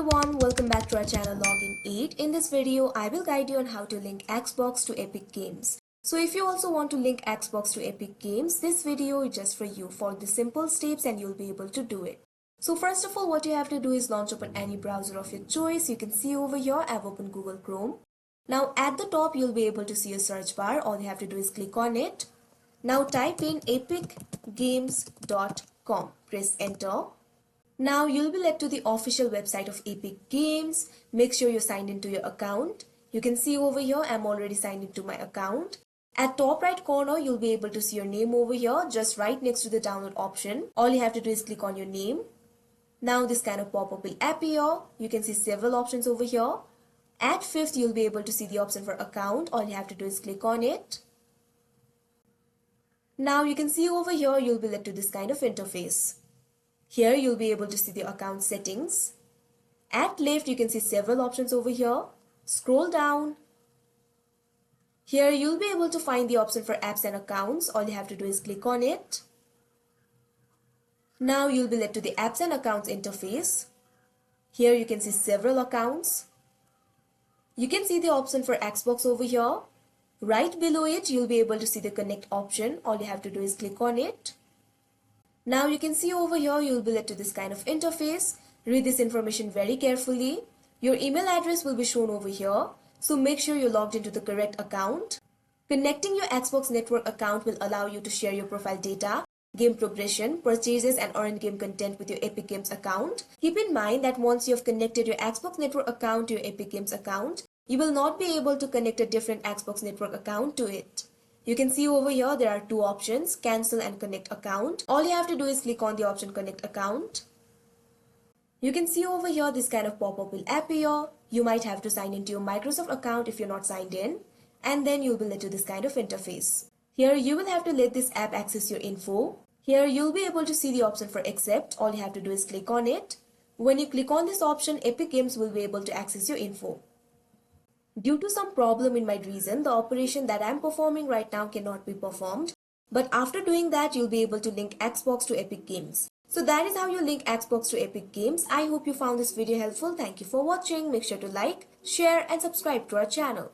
everyone, welcome back to our channel Login 8. In this video, I will guide you on how to link Xbox to Epic Games. So if you also want to link Xbox to Epic Games, this video is just for you. Follow the simple steps and you'll be able to do it. So first of all, what you have to do is launch open any browser of your choice. You can see over here, I've opened Google Chrome. Now at the top, you'll be able to see a search bar. All you have to do is click on it. Now type in epicgames.com. Press enter. Now you'll be led to the official website of Epic Games. Make sure you're signed into your account. You can see over here I'm already signed into my account. At top right corner you'll be able to see your name over here just right next to the download option. All you have to do is click on your name. Now this kind of pop-up will appear. You can see several options over here. At fifth you'll be able to see the option for account. All you have to do is click on it. Now you can see over here you'll be led to this kind of interface. Here you'll be able to see the account settings. At left you can see several options over here. Scroll down. Here you'll be able to find the option for apps and accounts. All you have to do is click on it. Now you'll be led to the apps and accounts interface. Here you can see several accounts. You can see the option for Xbox over here. Right below it you'll be able to see the connect option. All you have to do is click on it. Now you can see over here you'll be led to this kind of interface. Read this information very carefully. Your email address will be shown over here. So make sure you're logged into the correct account. Connecting your Xbox network account will allow you to share your profile data, game progression, purchases and earn game content with your Epic Games account. Keep in mind that once you have connected your Xbox network account to your Epic Games account, you will not be able to connect a different Xbox network account to it. You can see over here there are two options, cancel and connect account. All you have to do is click on the option connect account. You can see over here this kind of pop-up will appear. You might have to sign into your Microsoft account if you're not signed in, and then you'll be led to this kind of interface. Here you will have to let this app access your info. Here you'll be able to see the option for accept. All you have to do is click on it. When you click on this option, Epic Games will be able to access your info. Due to some problem in my reason, the operation that I'm performing right now cannot be performed. But after doing that, you'll be able to link Xbox to Epic Games. So that is how you link Xbox to Epic Games. I hope you found this video helpful. Thank you for watching. Make sure to like, share and subscribe to our channel.